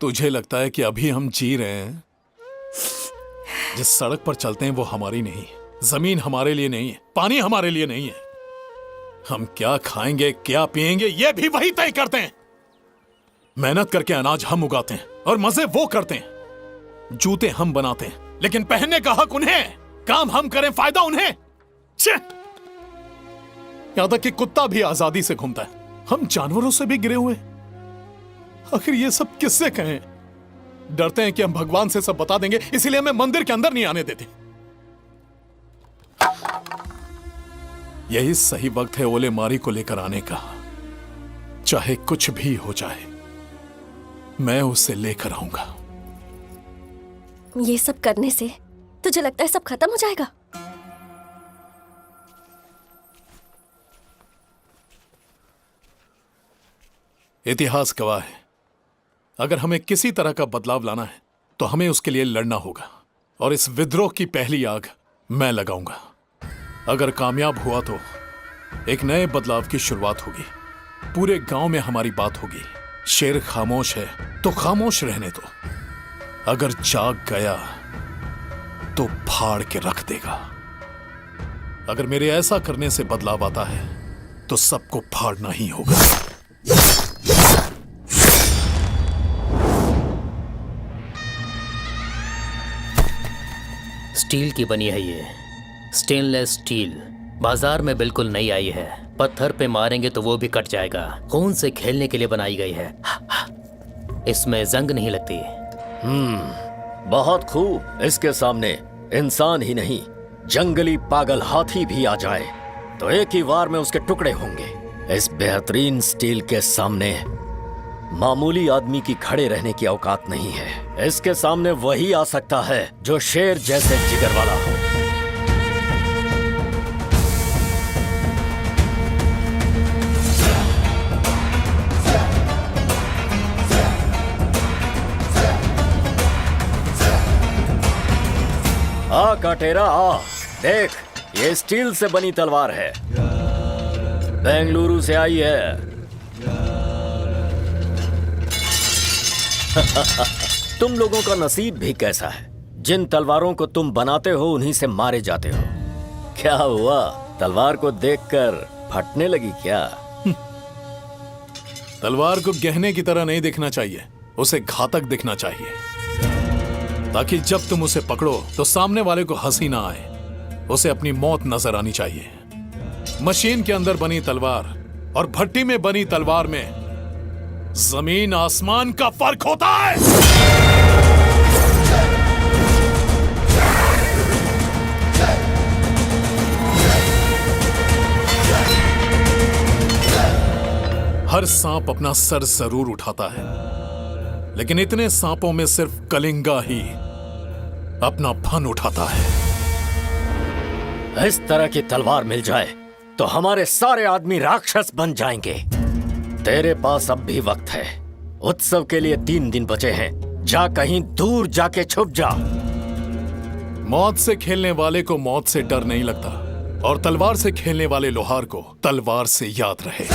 तुझे लगता है कि अभी हम जी रहे हैं? जिस सड़क पर चलते हैं वो हमारी नहीं, जमीन हमारे लिए नहीं है, पानी हमारे लिए नहीं है। हम क्या खाएंगे, क्या पिएंगे, ये भी वही तय करते हैं। मेहनत करके अनाज हम उगाते हैं और मजे वो करते हैं। जूते हम बनाते हैं, लेकिन पहनने का हक उन्हें। काम हम करें, फायदा उन्हें। यहां तक कि कुत्ता भी आजादी से घूमता है। हम जानवरों से भी गिरे हुए हैं। आखिर ये सब किससे कहें? डरते हैं कि हम भगवान से सब बता देंगे, इसीलिए हमें मंदिर के अंदर नहीं आने देते। यही सही वक्त है ओले मारी को लेकर आने का। चाहे कुछ भी हो जाए, मैं उसे लेकर आऊंगा। ये सब करने से तुझे लगता है सब खत्म हो जाएगा? इतिहास गवाह है, अगर हमें किसी तरह का बदलाव लाना है तो हमें उसके लिए लड़ना होगा। और इस विद्रोह की पहली आग मैं लगाऊंगा। अगर कामयाब हुआ तो एक नए बदलाव की शुरुआत होगी। पूरे गांव में हमारी बात होगी। शेर खामोश है तो खामोश रहने दो। अगर जाग गया तो फाड़ के रख देगा। अगर मेरे ऐसा करने से बदलाव आता है तो सबको फाड़ना ही होगा। स्टील की बनी है ये, स्टेनलेस स्टील। बाजार में बिल्कुल नई आई है। पत्थर पे मारेंगे तो वो भी कट जाएगा। खून से खेलने के लिए बनाई गई है। इसमें जंग नहीं लगती। बहुत खूब। इसके सामने इंसान ही नहीं, जंगली पागल हाथी भी आ जाए तो एक ही वार में उसके टुकड़े होंगे। इस बेहतरीन स्टील के सामने मामूली आदमी की खड़े रहने की औकात नहीं है। इसके सामने वही आ सकता है जो शेर जैसे जिगर वाला हो। आ काटेरा आ, देख ये स्टील से बनी तलवार है। बेंगलुरु से आई है। तुम लोगों का नसीब भी कैसा है। जिन तलवारों को तुम बनाते हो उन्हीं से मारे जाते हो। क्या हुआ, तलवार को देखकर फटने लगी क्या? तलवार को गहने की तरह नहीं दिखना चाहिए, उसे घातक दिखना चाहिए, ताकि जब तुम उसे पकड़ो तो सामने वाले को हंसी ना आए। उसे अपनी मौत नजर आनी चाहिए। मशीन के अंदर बनी तलवार और भट्टी में बनी तलवार में जमीन आसमान का फर्क होता है। हर सांप अपना सर जरूर उठाता है, लेकिन इतने सांपों में सिर्फ कलिंगा ही अपना फन उठाता है। इस तरह की तलवार मिल जाए तो हमारे सारे आदमी राक्षस बन जाएंगे। तेरे पास अब भी वक्त है। उत्सव के लिए 3 दिन बचे हैं। जा कहीं दूर जाके छुप जा। मौत से खेलने वाले को मौत से डर नहीं लगता, और तलवार से खेलने वाले लोहार को तलवार से याद रहे।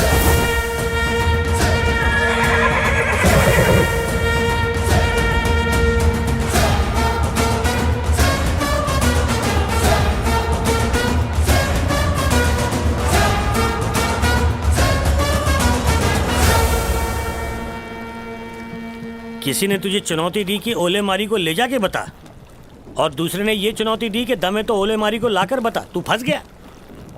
किसी ने तुझे चुनौती दी कि ओले मारी को ले जाके बता, और दूसरे ने ये चुनौती दी कि दम है तो ओले मारी को लाकर बता। तू फंस गया।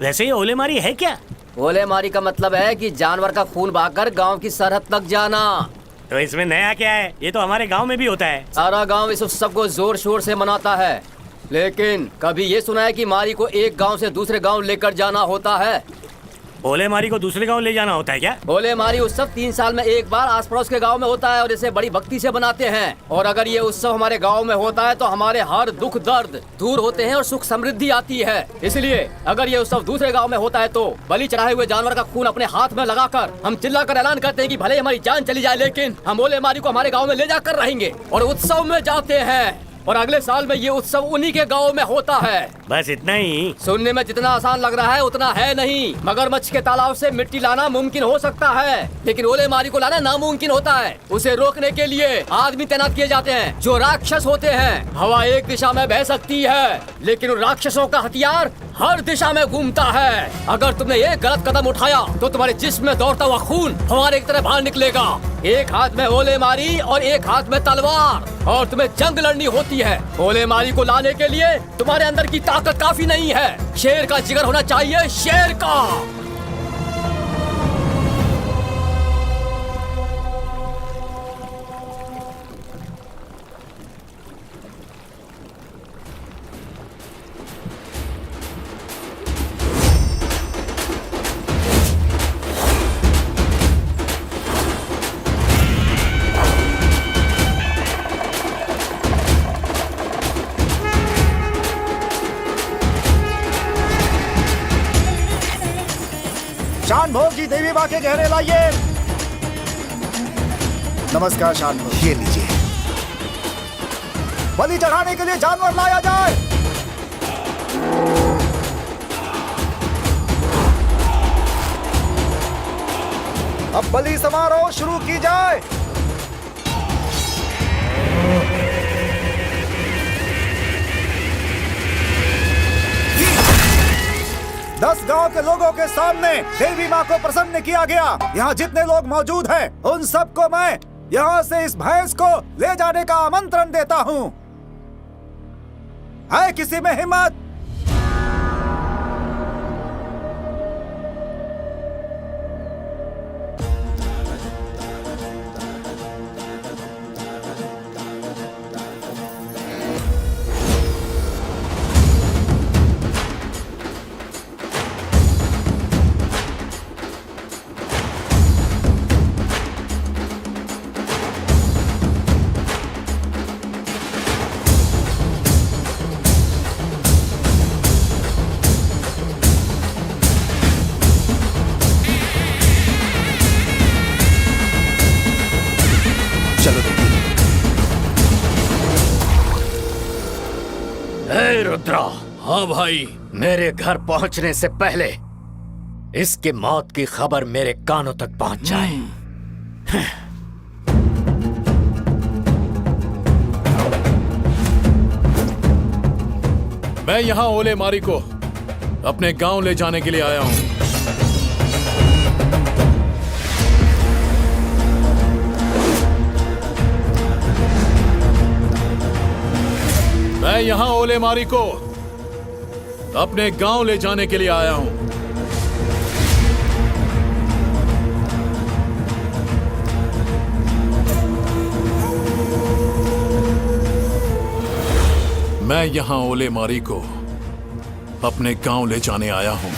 वैसे ये ओले मारी है क्या? ओले मारी का मतलब है कि जानवर का खून बहाकर गांव की सरहद तक जाना। तो इसमें नया क्या है? ये तो हमारे गांव में भी होता है। सारा गांव इस उत्सव को जोर शोर से मनाता है, लेकिन कभी ये सुना है कि मारी को एक गांव से दूसरे गांव लेकर जाना होता है? ओले मारी को दूसरे गांव ले जाना होता है क्या? ओले मारी उत्सव 3 साल में एक बार आस पड़ोस के गांव में होता है और इसे बड़ी भक्ति से बनाते हैं। और अगर ये उत्सव हमारे गांव में होता है तो हमारे हर दुख दर्द दूर होते हैं और सुख समृद्धि आती है। इसलिए अगर ये उत्सव दूसरे गांव में होता है तो बलि चढ़ाए हुए जानवर का खून अपने हाथ में लगाकर हम चिल्लाकर ऐलान करते हैं कि भले हमारी जान चली जाए, लेकिन हम ओले मारी को हमारे गाँव में ले जाकर रहेंगे और उत्सव में जाते हैं। और अगले साल में ये उत्सव उन्हीं के गांव में होता है। बस इतना ही? सुनने में जितना आसान लग रहा है उतना है नहीं। मगरमच्छ के तालाब से मिट्टी लाना मुमकिन हो सकता है, लेकिन ओलेमारी को लाना नामुमकिन होता है। उसे रोकने के लिए आदमी तैनात किए जाते हैं जो राक्षस होते हैं। हवा एक दिशा में बह सकती है, लेकिन उन राक्षसों का हथियार हर दिशा में घूमता है। अगर तुमने एक गलत कदम उठाया तो तुम्हारे जिस्म में दौड़ता हुआ खून फव्वारे की तरह बाहर निकलेगा। एक हाथ में ओलेमारी और एक हाथ में तलवार, और तुम्हें जंग लड़नी होती है। ओलेमारी को लाने के लिए तुम्हारे अंदर की ताकत काफी नहीं है। शेर का जिगर होना चाहिए, शेर का। शानभोग जी, देवी माँ के गहरे लाइए। नमस्कार शानभोग। ये लीजिए। बलि चढ़ाने के लिए जानवर लाया जाए। अब बलि समारोह शुरू की जाए। दस गांव के लोगों के सामने देवी माँ को प्रसन्न किया गया। यहाँ जितने लोग मौजूद हैं, उन सबको मैं यहाँ से इस भैंस को ले जाने का आमंत्रण देता हूँ। है किसी में हिम्मत? चलो देखिए। हे रुद्रा, हाँ भाई। मेरे घर पहुंचने से पहले इसके मौत की खबर मेरे कानों तक पहुंच जाए। मैं यहाँ ओलेमारी को अपने गांव ले जाने के लिए आया हूँ। मैं यहाँ ओलेमारी को अपने गांव ले जाने के लिए आया हूँ। मैं यहाँ ओलेमारी को अपने गांव ले जाने आया हूँ।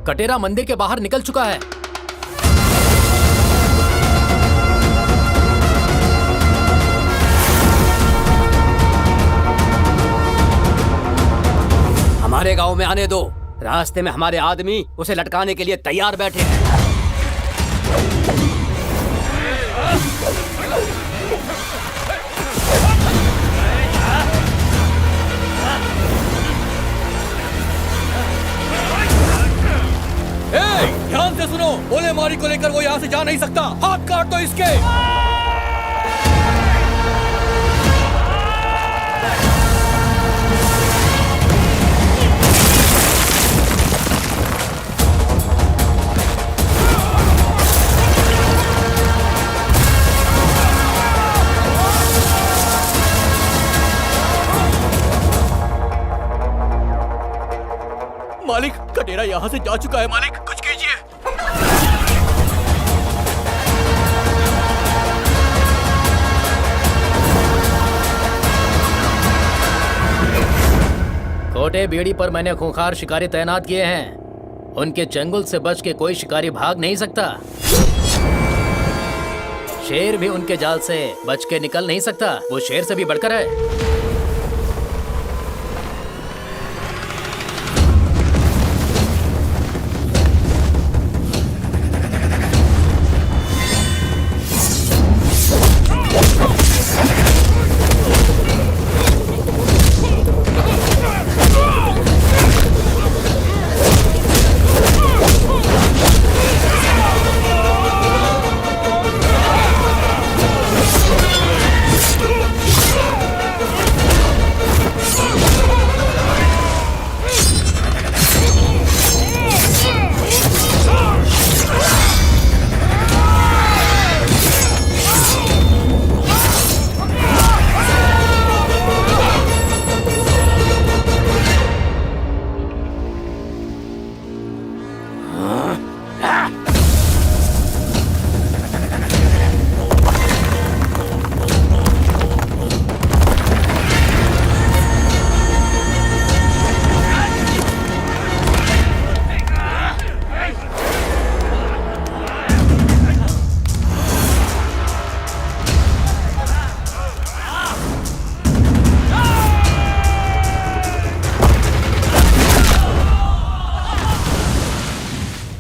कटेरा मंदिर के बाहर निकल चुका है। हमारे गांव में आने दो। रास्ते में हमारे आदमी उसे लटकाने के लिए तैयार बैठे हैं। ध्यान से सुनो, ओलेमारी को लेकर वो यहाँ से जा नहीं सकता। हाथ काट दो इसके। मालिक, कटेरा यहाँ से जा चुका है। मालिक, कुछ कीजिए। छोटे बेड़ी पर मैंने खूंखार शिकारी तैनात किए हैं। उनके चंगुल से बच के कोई शिकारी भाग नहीं सकता। शेर भी उनके जाल से बच के निकल नहीं सकता। वो शेर से भी बढ़कर है।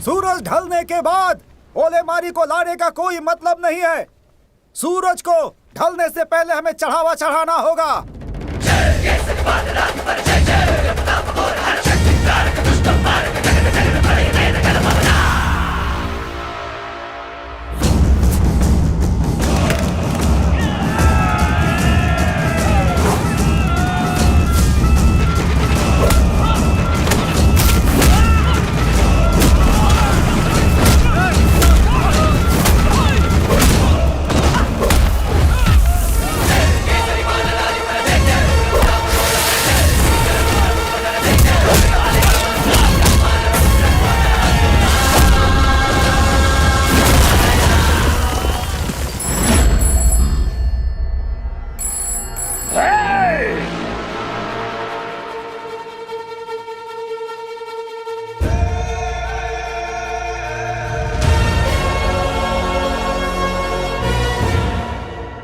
सूरज ढलने के बाद ओलेमारी को लाने का कोई मतलब नहीं है। सूरज को ढलने से पहले हमें चढ़ावा चढ़ाना होगा।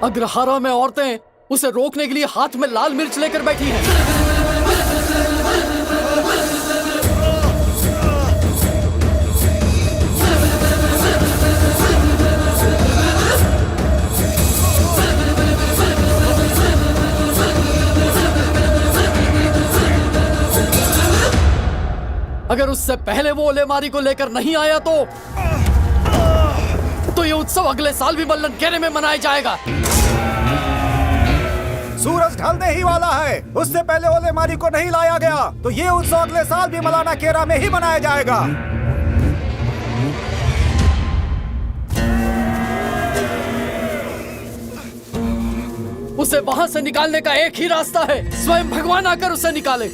अग्रहारा में औरतें उसे रोकने के लिए हाथ में लाल मिर्च लेकर बैठी हैं। अगर उससे पहले वो ओलेमारी को लेकर नहीं आया तो ये उत्सव अगले साल भी बल्लन केरे में मनाया जाएगा। सूरज ढलने ही वाला है। उससे पहले ओलेमारी को नहीं लाया गया तो ये उत्सव अगले साल भी मलाना केरा में ही मनाया जाएगा। उसे वहां से निकालने का एक ही रास्ता है, स्वयं भगवान आकर उसे निकाले।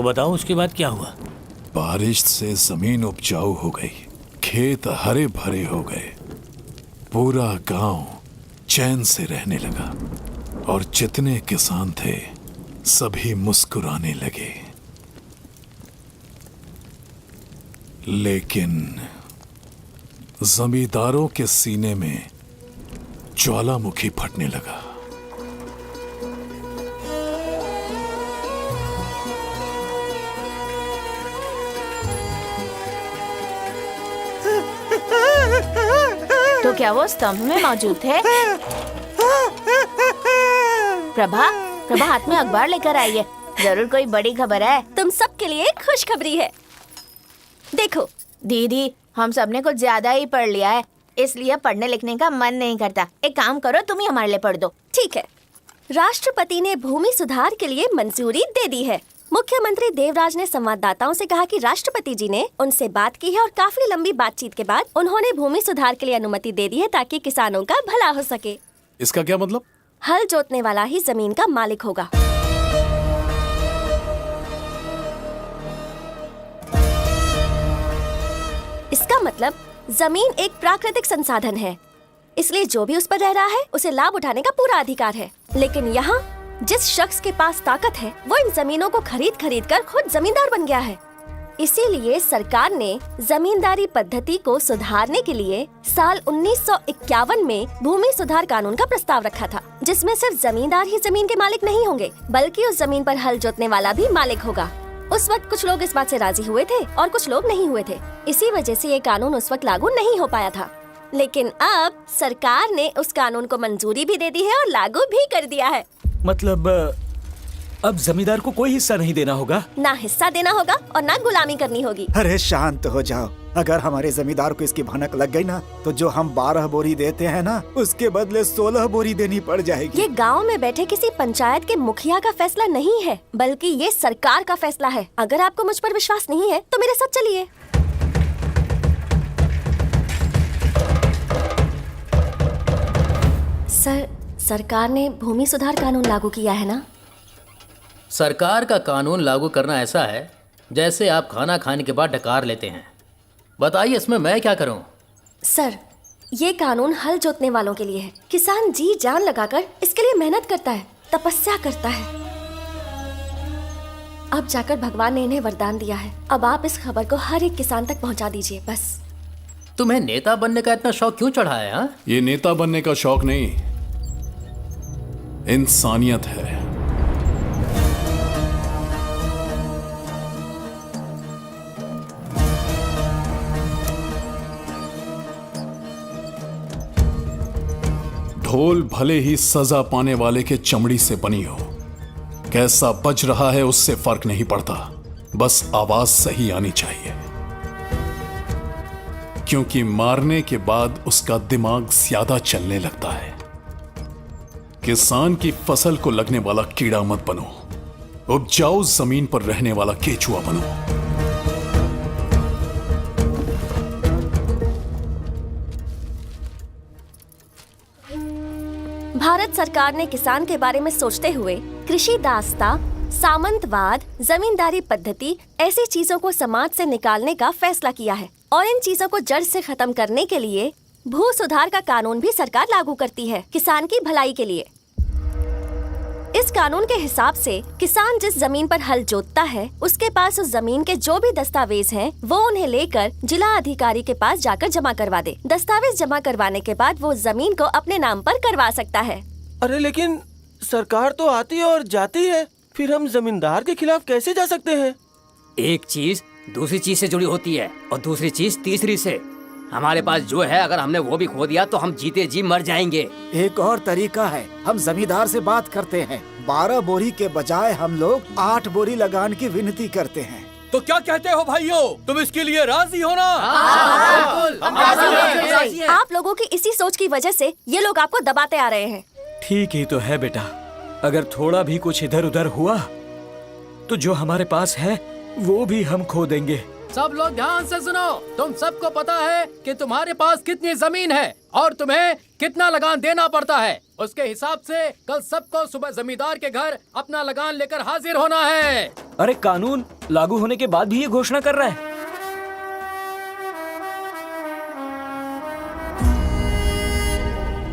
तो बताओ उसके बाद क्या हुआ? बारिश से जमीन उपजाऊ हो गई, खेत हरे भरे हो गए, पूरा गांव चैन से रहने लगा और जितने किसान थे सभी मुस्कुराने लगे। लेकिन जमींदारों के सीने में ज्वालामुखी फटने लगा। तो क्या वो स्तंभ में मौजूद थे? प्रभा, प्रभा हाथ में अखबार लेकर आई है, जरूर कोई बड़ी खबर है। तुम सबके लिए खुशखबरी है। देखो दीदी, हम सबने कुछ ज्यादा ही पढ़ लिया है, इसलिए पढ़ने लिखने का मन नहीं करता। एक काम करो, तुम ही हमारे लिए पढ़ दो। ठीक है। राष्ट्रपति ने भूमि सुधार के लिए मंजूरी दे दी है। मुख्यमंत्री देवराज ने संवाददाताओं से कहा कि राष्ट्रपति जी ने उनसे बात की है और काफी लंबी बातचीत के बाद उन्होंने भूमि सुधार के लिए अनुमति दे दी है ताकि किसानों का भला हो सके। इसका क्या मतलब? हल जोतने वाला ही जमीन का मालिक होगा। इसका मतलब जमीन एक प्राकृतिक संसाधन है, इसलिए जो भी उस पर रह रहा है उसे लाभ उठाने का पूरा अधिकार है। लेकिन यहाँ जिस शख्स के पास ताकत है वो इन जमीनों को खरीद कर खुद जमींदार बन गया है। इसीलिए सरकार ने जमींदारी पद्धति को सुधारने के लिए साल 1951 में भूमि सुधार कानून का प्रस्ताव रखा था, जिसमें सिर्फ जमींदार ही जमीन के मालिक नहीं होंगे बल्कि उस जमीन पर हल जोतने वाला भी मालिक होगा। उस वक्त कुछ लोग इस बात से राजी हुए थे और कुछ लोग नहीं हुए थे। इसी वजह से ये कानून उस वक्त लागू नहीं हो पाया था। लेकिन अब सरकार ने उस कानून को मंजूरी भी दे दी है और लागू भी कर दिया है। मतलब अब जमींदार को कोई हिस्सा नहीं देना होगा? ना हिस्सा देना होगा और ना गुलामी करनी होगी। अरे शांत हो जाओ। अगर हमारे जमींदार को इसकी भनक लग गई ना तो जो हम 12 बोरी देते हैं ना उसके बदले 16 बोरी देनी पड़ जाएगी। ये गांव में बैठे किसी पंचायत के मुखिया का फैसला नहीं है बल्कि ये सरकार का फैसला है। अगर आपको मुझ पर विश्वास नहीं है तो मेरे साथ चलिए। सर, सरकार ने भूमि सुधार कानून लागू किया है ना? सरकार का कानून लागू करना ऐसा है जैसे आप खाना खाने के बाद डकार लेते हैं। बताइए इसमें मैं क्या करूं? सर, ये कानून हल जोतने वालों के लिए है। किसान जी जान लगाकर इसके लिए मेहनत करता है, तपस्या करता है। अब जाकर भगवान ने इन्हें वरदान दिया है। अब आप इस खबर को हर एक किसान तक पहुंचा दीजिए बस। तुम्हें नेता बनने का इतना शौक क्यों चढ़ा है? हाँ, ये नेता बनने का शौक नहीं, इंसानियत है। ढोल भले ही सजा पाने वाले के चमड़ी से बनी हो, कैसा बज रहा है उससे फर्क नहीं पड़ता, बस आवाज सही आनी चाहिए। क्योंकि मारने के बाद उसका दिमाग ज्यादा चलने लगता है। किसान की फसल को लगने वाला कीड़ा मत बनो, उपजाऊ जमीन पर रहने वाला केचुआ बनो। भारत सरकार ने किसान के बारे में सोचते हुए कृषि दास्ता, सामंतवाद, जमींदारी पद्धति ऐसी चीजों को समाज से निकालने का फैसला किया है और इन चीजों को जड़ से खत्म करने के लिए भू सुधार का कानून भी सरकार लागू करती है किसान की भलाई के लिए। इस कानून के हिसाब से किसान जिस जमीन पर हल जोतता है उसके पास उस जमीन के जो भी दस्तावेज हैं वो उन्हें लेकर जिला अधिकारी के पास जाकर जमा करवा दे। दस्तावेज जमा करवाने के बाद वो जमीन को अपने नाम पर करवा सकता है। अरे लेकिन सरकार तो आती और जाती है, फिर हम जमींदार के खिलाफ कैसे जा सकते हैं? एक चीज दूसरी चीज से जुड़ी होती है और दूसरी चीज तीसरी से। हमारे पास जो है अगर हमने वो भी खो दिया तो हम जीते जी मर जाएंगे। एक और तरीका है, हम जमींदार से बात करते हैं। 12 बोरी के बजाय हम लोग 8 बोरी लगाने की विनती करते हैं। तो क्या कहते हो भाइयों, तुम इसके लिए राजी हो ना? आप लोगों की इसी सोच की वजह से ये लोग आपको दबाते आ रहे हैं। ठीक ही तो है बेटा, अगर थोड़ा भी कुछ इधर उधर हुआ तो जो हमारे पास है वो भी हम खो देंगे। सब लोग ध्यान से सुनो। तुम सबको पता है कि तुम्हारे पास कितनी जमीन है और तुम्हें कितना लगान देना पड़ता है। उसके हिसाब से कल सबको सुबह जमींदार के घर अपना लगान लेकर हाजिर होना है। अरे कानून लागू होने के बाद भी ये घोषणा कर रहा है।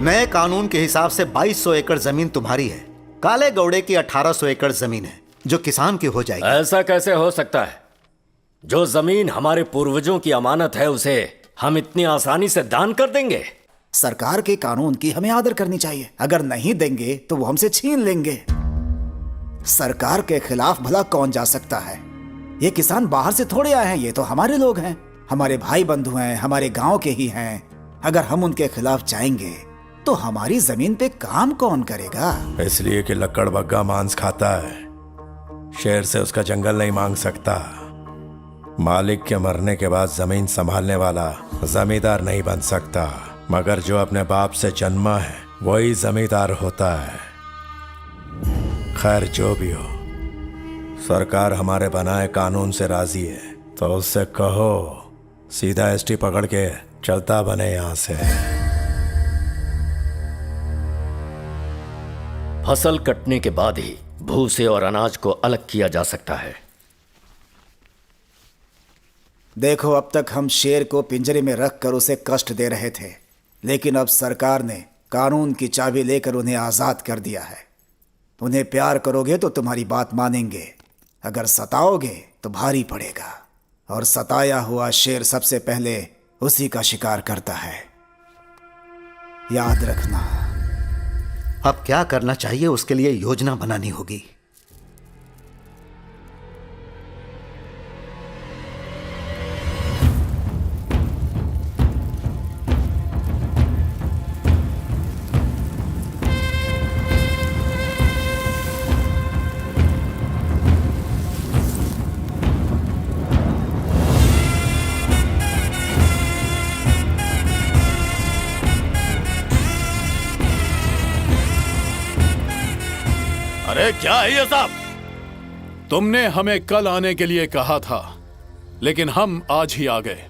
नए कानून के हिसाब से 2200 एकड़ जमीन तुम्हारी है। काले गौड़े की 1800 एकड़ जमीन है जो किसान की हो जाएगी। ऐसा कैसे हो सकता है? जो जमीन हमारे पूर्वजों की अमानत है उसे हम इतनी आसानी से दान कर देंगे? सरकार के कानून की हमें आदर करनी चाहिए। अगर नहीं देंगे तो वो हमसे छीन लेंगे। सरकार के खिलाफ भला कौन जा सकता है? ये किसान बाहर से थोड़े आए हैं, ये तो हमारे लोग हैं, हमारे भाई बंधु हैं, हमारे गांव के ही हैं। अगर हम उनके खिलाफ जाएंगे तो हमारी जमीन पे काम कौन करेगा? इसलिए कि लकड़बग्गा मांस खाता है, शेर से उसका जंगल नहीं मांग सकता। मालिक के मरने के बाद जमीन संभालने वाला जमींदार नहीं बन सकता, मगर जो अपने बाप से जन्मा है वही जमींदार होता है। खैर जो भी हो, सरकार हमारे बनाए कानून से राजी है तो उससे कहो सीधा एसटी पकड़ के चलता बने यहां से। फसल कटने के बाद ही भूसे और अनाज को अलग किया जा सकता है। देखो, अब तक हम शेर को पिंजरे में रखकर उसे कष्ट दे रहे थे, लेकिन अब सरकार ने कानून की चाबी लेकर उन्हें आजाद कर दिया है। उन्हें प्यार करोगे तो तुम्हारी बात मानेंगे, अगर सताओगे तो भारी पड़ेगा। और सताया हुआ शेर सबसे पहले उसी का शिकार करता है, याद रखना। अब क्या करना चाहिए उसके लिए योजना बनानी होगी। अरे क्या है ये सब? तुमने हमें कल आने के लिए कहा था, लेकिन हम आज ही आ गए,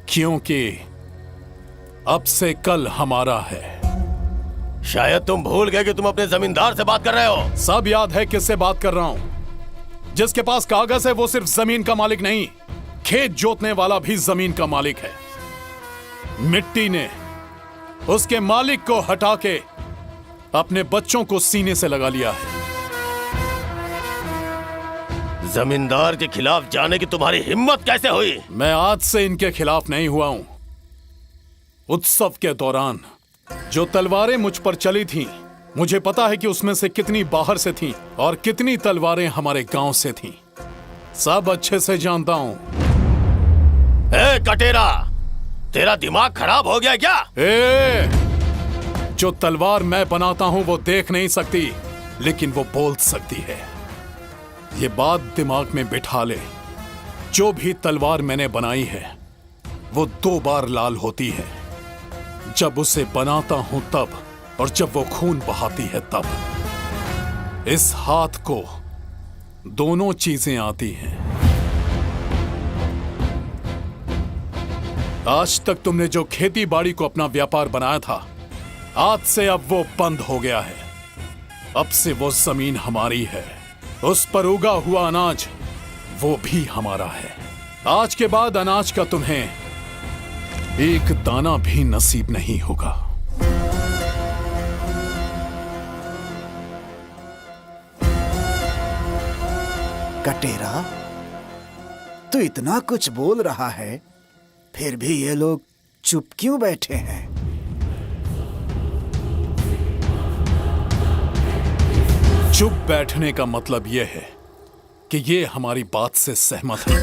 क्योंकि अब से कल हमारा है। शायद तुम भूल गए कि तुम अपने जमींदार से बात कर रहे हो। सब याद है किससे बात कर रहा हूं। जिसके पास कागज है वो सिर्फ जमीन का मालिक नहीं, खेत जोतने वाला भी जमीन का मालिक है। मिट्टी ने उसके मालिक को हटा के अपने बच्चों को सीने से लगा लिया है। जमींदार के खिलाफ जाने की तुम्हारी हिम्मत कैसे हुई? मैं आज से इनके खिलाफ नहीं हुआ हूं। उत्सव के दौरान जो तलवारें मुझ पर चली थीं, मुझे पता है कि उसमें से कितनी बाहर से थीं और कितनी तलवारें हमारे गांव से थीं। सब अच्छे से जानता हूं। ए कटेरा, तेरा दिमाग खराब हो गया क्या? जो तलवार मैं बनाता हूं वो देख नहीं सकती, लेकिन वो बोल सकती है। ये बात दिमाग में बिठा ले। जो भी तलवार मैंने बनाई है वो 2 बार लाल होती है, जब उसे बनाता हूं तब, और जब वो खून बहाती है तब। इस हाथ को दोनों चीजें आती हैं। आज तक तुमने जो खेती बाड़ी को अपना व्यापार बनाया था, आज से अब वो बंद हो गया है। अब से वो जमीन हमारी है, उस पर उगा हुआ अनाज वो भी हमारा है। आज के बाद अनाज का तुम्हें एक दाना भी नसीब नहीं होगा। कटेरा, तू इतना कुछ बोल रहा है, फिर भी ये लोग चुप क्यों बैठे हैं? चुप बैठने का मतलब यह है कि ये हमारी बात से सहमत है।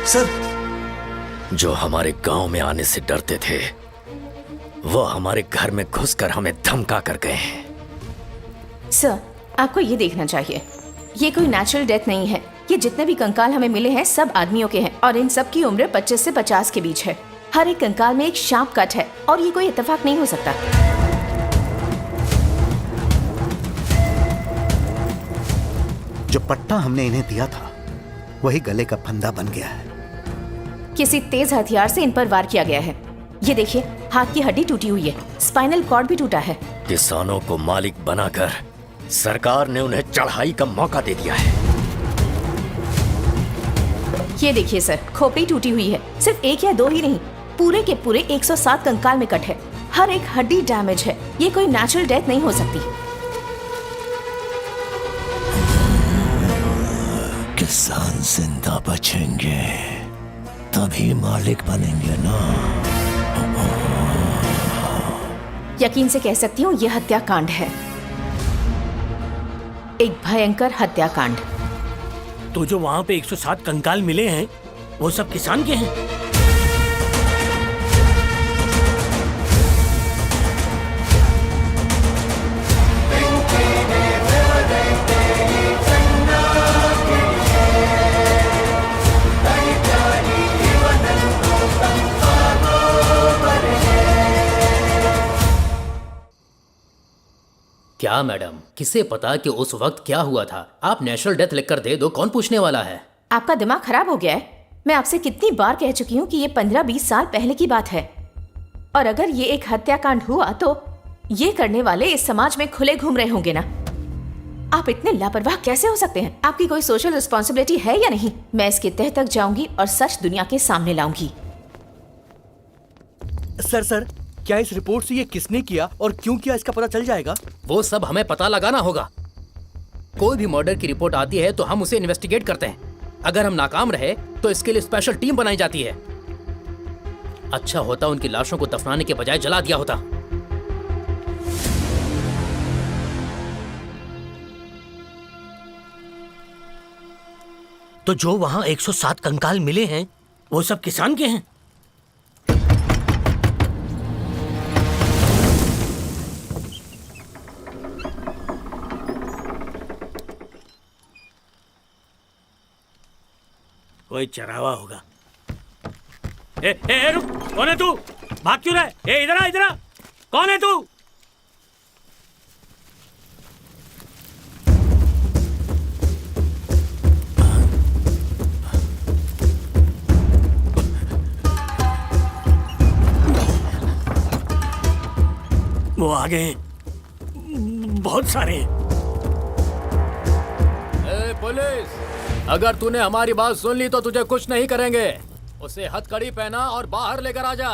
सर, जो हमारे गांव में आने से डरते थे वो हमारे घर में घुसकर हमें धमका कर गए हैं। सर, आपको ये देखना चाहिए, ये कोई नेचुरल डेथ नहीं है। ये जितने भी कंकाल हमें मिले हैं सब आदमियों के हैं और इन सब की उम्र 25 से 50 के बीच है। हर एक कंकाल में एक शार्प कट है और ये कोई इत्तेफाक नहीं हो सकता। जो पट्टा हमने इन्हें दिया था वही गले का फंदा बन गया है। किसी तेज हथियार से इन पर वार किया गया है। ये देखिए, हाथ की हड्डी टूटी हुई है, स्पाइनल कॉर्ड भी टूटा है। किसानों को मालिक बनाकर सरकार ने उन्हें चढ़ाई का मौका दे दिया है। ये देखिए सर, खोपड़ी टूटी हुई है। सिर्फ एक या दो ही नहीं, पूरे के पूरे 107 कंकाल में कट है। हर एक हड्डी डैमेज है। ये कोई नेचुरल डेथ नहीं हो सकती। किसान जिंदा बचेंगे तभी मालिक बनेंगे ना। यकीन से कह सकती हूँ, ये हत्याकांड है, एक भयंकर हत्याकांड। तो जो वहाँ पे 107 कंकाल मिले हैं वो सब किसान के हैं। क्या मैडम, किसे पता कि उस वक्त क्या हुआ था? आप नेचुरल डेथ लिखकर दे दो, कौन पूछने वाला है? आपका दिमाग खराब हो गया है। मैं आपसे कितनी बार कह चुकी हूँ कि ये 15-20 साल पहले की बात है और अगर ये एक हत्याकांड हुआ तो ये करने वाले इस समाज में खुले घूम रहे होंगे ना। आप इतने लापरवाह कैसे हो सकते हैं? आपकी कोई सोशल रिस्पॉन्सिबिलिटी है या नहीं? मैं इसके तह तक जाऊंगी और सच दुनिया के सामने लाऊंगी। सर, क्या इस रिपोर्ट से ये किसने किया और क्यों किया इसका पता चल जाएगा? वो सब हमें पता लगाना होगा। कोई भी मर्डर की रिपोर्ट आती है तो हम उसे इन्वेस्टिगेट करते हैं। अगर हम नाकाम रहे तो इसके लिए स्पेशल टीम बनाई जाती है। अच्छा होता उनकी लाशों को दफनाने के बजाय जला दिया होता। तो जो वहाँ 107 कंकाल मिले हैं वो सब किसान के हैं। कोई चरावा होगा। ए रुक, कौन है तू? भाग क्यों रहा है? इधर आ, इधर आ। कौन है तू? वो आ गए हैं, बहुत सारे हैं। पुलिस, अगर तूने हमारी बात सुन ली तो तुझे कुछ नहीं करेंगे। उसे हथकड़ी पहना और बाहर लेकर आ जा।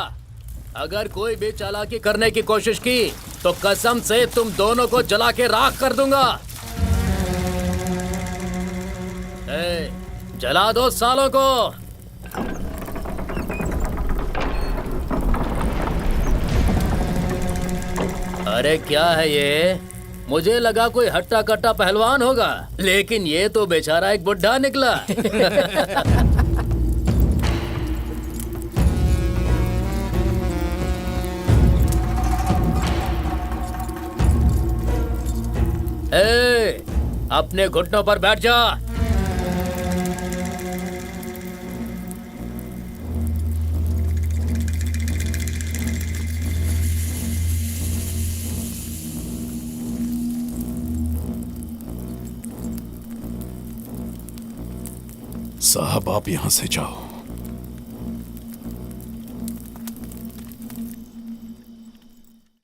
अगर कोई भी चालाकी करने की कोशिश की तो कसम से तुम दोनों को जला के राख कर दूंगा। जला दो सालों को। अरे क्या है ये? मुझे लगा कोई हट्टा कट्टा पहलवान होगा, लेकिन ये तो बेचारा एक बुढ़ा निकला। अपने घुटनों पर बैठ जा। साहब, आप यहां से जाओ।